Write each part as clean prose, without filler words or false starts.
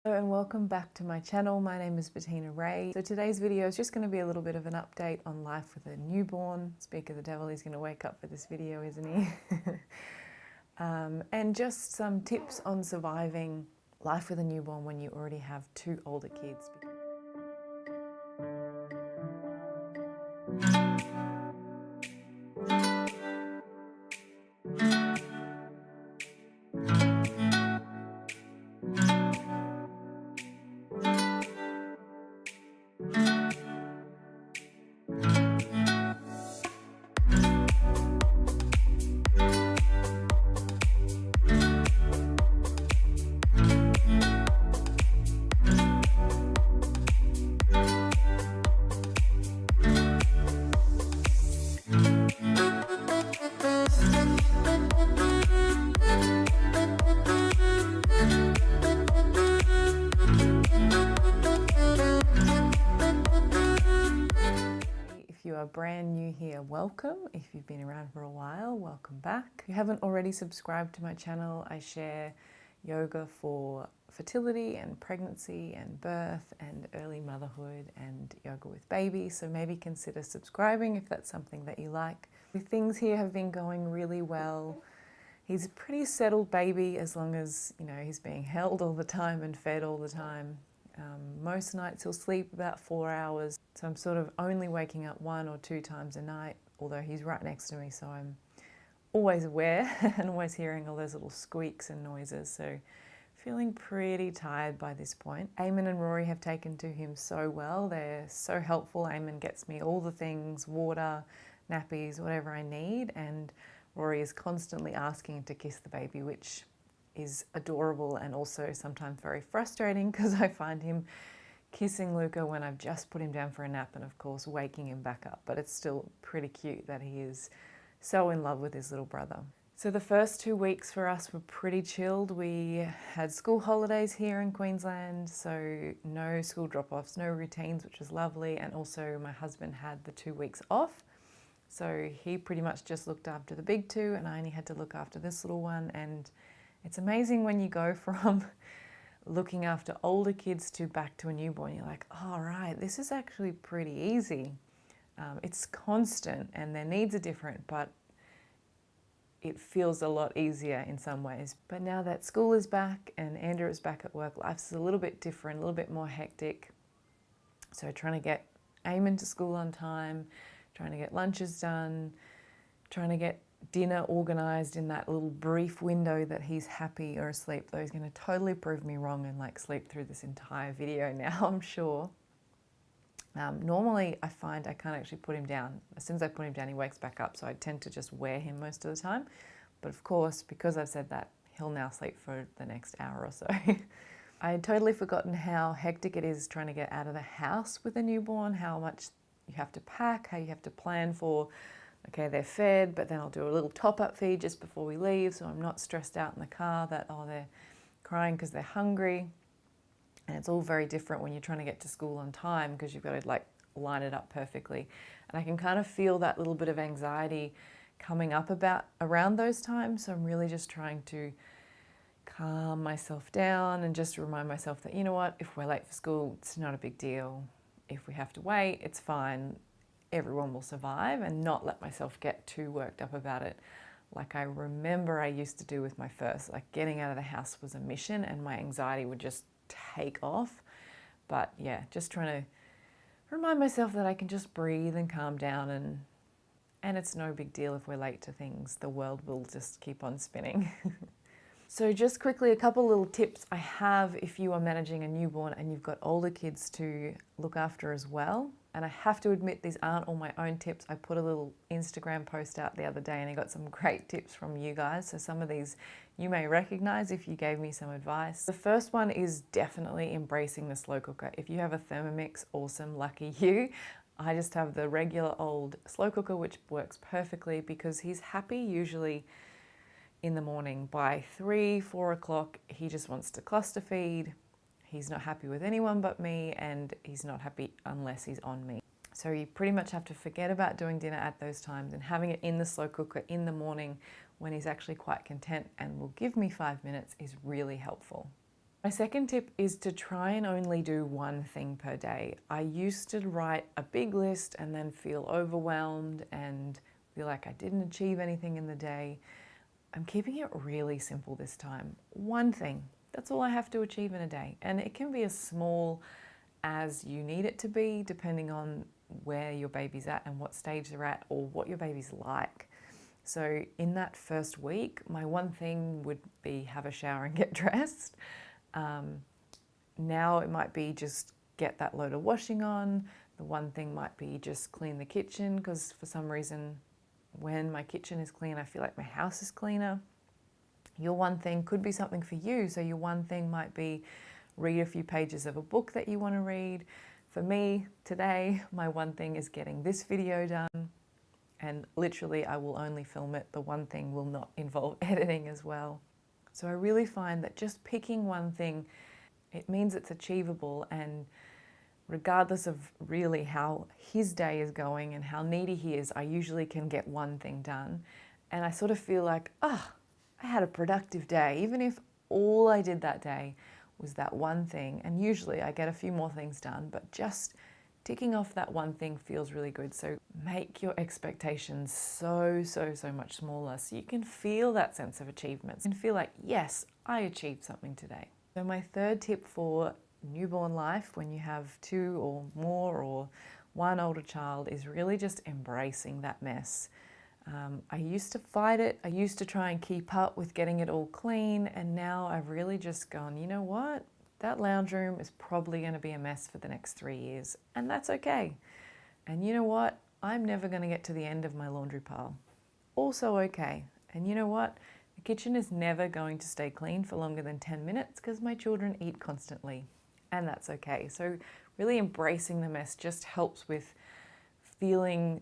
Hello and welcome back to my channel. My name is Bettina Ray. So today's video is just going to be a little bit of an update on life with a newborn. Speak of the devil, he's going to wake up for this video, isn't he? And just some tips on surviving life with a newborn when you already have two older kids. If you are brand new here, welcome. If you've been around for a while, welcome back. If you haven't already subscribed to my channel, I share yoga for fertility and pregnancy and birth and early motherhood and yoga with baby. So maybe consider subscribing if that's something that you like. Things here have been going really well. He's a pretty settled baby as long as, he's being held all the time and fed all the time. Most nights he'll sleep about 4 hours, so I'm sort of only waking up 1 or 2 times a night, although he's right next to me, so I'm always aware and always hearing all those little squeaks and noises, so feeling pretty tired by this point. Eamon and Rory have taken to him so well. They're so helpful. Eamon gets me all the things, water, nappies, whatever I need, and Rory is constantly asking to kiss the baby, which is adorable and also sometimes very frustrating because I find him kissing Luca when I've just put him down for a nap and of course waking him back up, but it's still pretty cute that he is so in love with his little brother. So the first 2 weeks for us were pretty chilled. We had school holidays here in Queensland, so no school drop-offs, no routines, which was lovely, and also my husband had the 2 weeks off. So he pretty much just looked after the big two and I only had to look after this little one. And it's amazing when you go from looking after older kids to back to a newborn. You're like, oh, right, this is actually pretty easy. It's constant and their needs are different, but it feels a lot easier in some ways. But now that school is back and Andrew is back at work, life's a little bit different, a little bit more hectic. So trying to get Eamon to school on time, trying to get lunches done, trying to get dinner organised in that little brief window that he's happy or asleep, though he's going to totally prove me wrong and sleep through this entire video now, I'm sure. Normally I find I can't actually put him down. As soon as I put him down he wakes back up, so I tend to just wear him most of the time. But of course, because I've said that, he'll now sleep for the next hour or so. I had totally forgotten how hectic it is trying to get out of the house with a newborn, how much you have to pack, how you have to plan for, okay, they're fed, but then I'll do a little top-up feed just before we leave so I'm not stressed out in the car that, oh, they're crying because they're hungry. And it's all very different when you're trying to get to school on time because you've got to line it up perfectly. And I can kind of feel that little bit of anxiety coming up around those times, so I'm really just trying to calm myself down and just remind myself that, you know what, if we're late for school, it's not a big deal. If we have to wait, it's fine. Everyone will survive, and not let myself get too worked up about it. Like I remember I used to do with my first, getting out of the house was a mission and my anxiety would just take off. But yeah, just trying to remind myself that I can just breathe and calm down, and it's no big deal if we're late to things. The world will just keep on spinning. So just quickly, a couple little tips I have if you are managing a newborn and you've got older kids to look after as well. And I have to admit, these aren't all my own tips. I put a little Instagram post out the other day and I got some great tips from you guys. So some of these you may recognize if you gave me some advice. The first one is definitely embracing the slow cooker. If you have a Thermomix, awesome, lucky you. I just have the regular old slow cooker, which works perfectly because he's happy usually in the morning. By 3, 4 o'clock, he just wants to cluster feed. He's not happy with anyone but me, and he's not happy unless he's on me. So you pretty much have to forget about doing dinner at those times, and having it in the slow cooker in the morning when he's actually quite content and will give me 5 minutes is really helpful. My second tip is to try and only do one thing per day. I used to write a big list and then feel overwhelmed and feel like I didn't achieve anything in the day. I'm keeping it really simple this time. One thing. That's all I have to achieve in a day. And it can be as small as you need it to be, depending on where your baby's at and what stage they're at or what your baby's like. So in that first week, my one thing would be have a shower and get dressed. Now it might be just get that load of washing on. The one thing might be just clean the kitchen, because for some reason when my kitchen is clean, I feel like my house is cleaner. Your one thing could be something for you. So your one thing might be read a few pages of a book that you want to read. For me today, my one thing is getting this video done, and literally I will only film it. The one thing will not involve editing as well. So I really find that just picking one thing, it means it's achievable, and regardless of really how his day is going and how needy he is, I usually can get one thing done. And I sort of feel like, I had a productive day, even if all I did that day was that one thing. And usually I get a few more things done, but just ticking off that one thing feels really good. So make your expectations so much smaller so you can feel that sense of achievement and feel like, yes, I achieved something today. So my third tip for newborn life, when you have two or more or one older child, is really just embracing that mess. I used to fight it. I used to try and keep up with getting it all clean, and now I've really just gone, you know what? That lounge room is probably going to be a mess for the next 3 years, and that's okay. And you know what? I'm never going to get to the end of my laundry pile. Also okay. And you know what? The kitchen is never going to stay clean for longer than 10 minutes because my children eat constantly, and that's okay. So really embracing the mess just helps with feeling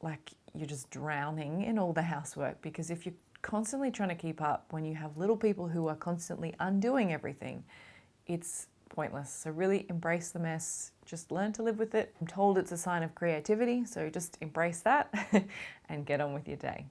like you're just drowning in all the housework, because if you're constantly trying to keep up when you have little people who are constantly undoing everything, it's pointless. So really embrace the mess, just learn to live with it. I'm told it's a sign of creativity, so just embrace that and get on with your day.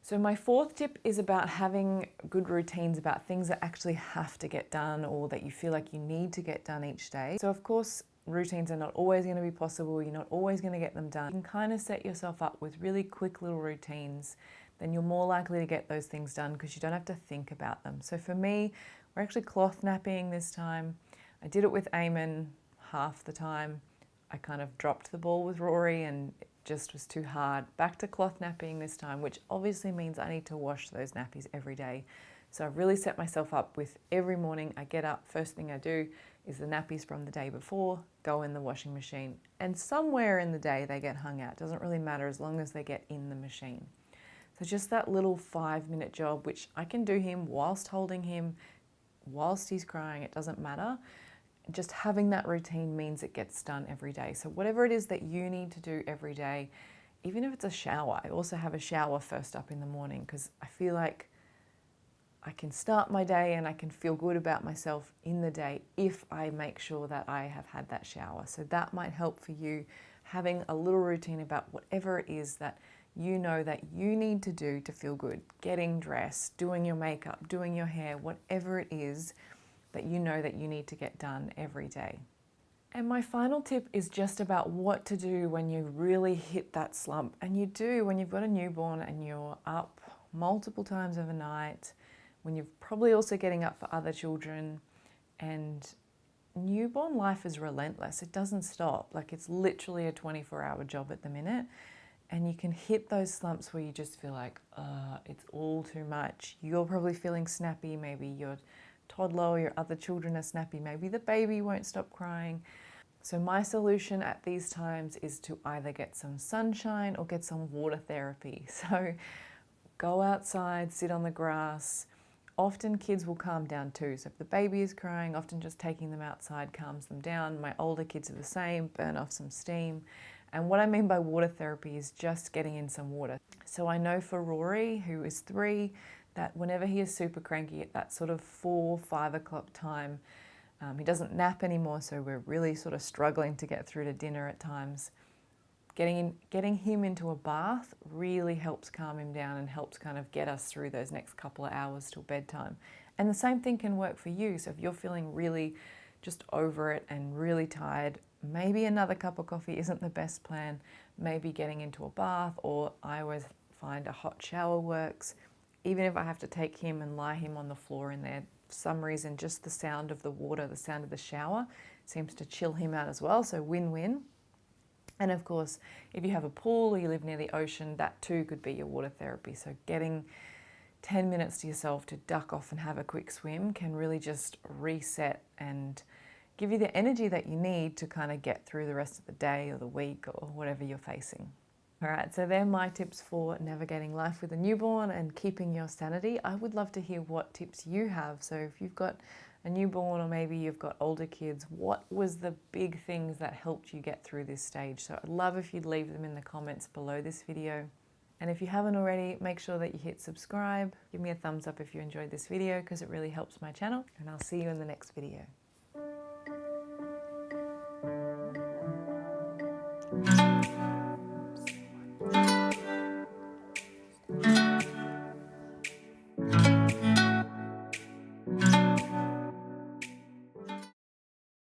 So my fourth tip is about having good routines about things that actually have to get done or that you feel like you need to get done each day. So of course, routines are not always going to be possible. You're not always going to get them done. You can kind of set yourself up with really quick little routines. Then you're more likely to get those things done because you don't have to think about them. So for me, we're actually cloth napping this time. I did it with Eamon half the time. I kind of dropped the ball with Rory and it just was too hard. Back to cloth napping this time, which obviously means I need to wash those nappies every day. So I've really set myself up with every morning I get up, first thing I do is the nappies from the day before go in the washing machine. And somewhere in the day they get hung out. Doesn't really matter as long as they get in the machine. So just that little 5-minute job, which I can do him whilst holding him, whilst he's crying, it doesn't matter. Just having that routine means it gets done every day. So whatever it is that you need to do every day, even if it's a shower, I also have a shower first up in the morning because I feel like I can start my day and I can feel good about myself in the day if I make sure that I have had that shower. So that might help for you, having a little routine about whatever it is that you know that you need to do to feel good. Getting dressed, doing your makeup, doing your hair, whatever it is that you know that you need to get done every day. And my final tip is just about what to do when you really hit that slump. And you do when you've got a newborn and you're up multiple times overnight, when you're probably also getting up for other children, and newborn life is relentless. It doesn't stop. Like, it's literally a 24-hour job at the minute. And you can hit those slumps where you just feel like, it's all too much. You're probably feeling snappy. Maybe your toddler or your other children are snappy. Maybe the baby won't stop crying. So my solution at these times is to either get some sunshine or get some water therapy. So go outside, sit on the grass. Often kids will calm down too. So if the baby is crying, often just taking them outside calms them down. My older kids are the same, burn off some steam. And what I mean by water therapy is just getting in some water. So I know for Rory, who is 3, that whenever he is super cranky at that sort of 4, 5 o'clock time, he doesn't nap anymore, so we're really sort of struggling to get through to dinner at times. Getting him into a bath really helps calm him down and helps kind of get us through those next couple of hours till bedtime. And the same thing can work for you. So if you're feeling really just over it and really tired, maybe another cup of coffee isn't the best plan. Maybe getting into a bath, or I always find a hot shower works. Even if I have to take him and lie him on the floor in there, for some reason, just the sound of the water, the sound of the shower seems to chill him out as well. So win-win. And of course, if you have a pool or you live near the ocean, that too could be your water therapy. So getting 10 minutes to yourself to duck off and have a quick swim can really just reset and give you the energy that you need to kind of get through the rest of the day or the week or whatever you're facing. All right, so they're my tips for navigating life with a newborn and keeping your sanity. I would love to hear what tips you have. So if you've got a newborn or maybe you've got older kids, what was the big things that helped you get through this stage? So I'd love if you'd leave them in the comments below this video. And if you haven't already, make sure that you hit subscribe. Give me a thumbs up if you enjoyed this video because it really helps my channel. And I'll see you in the next video.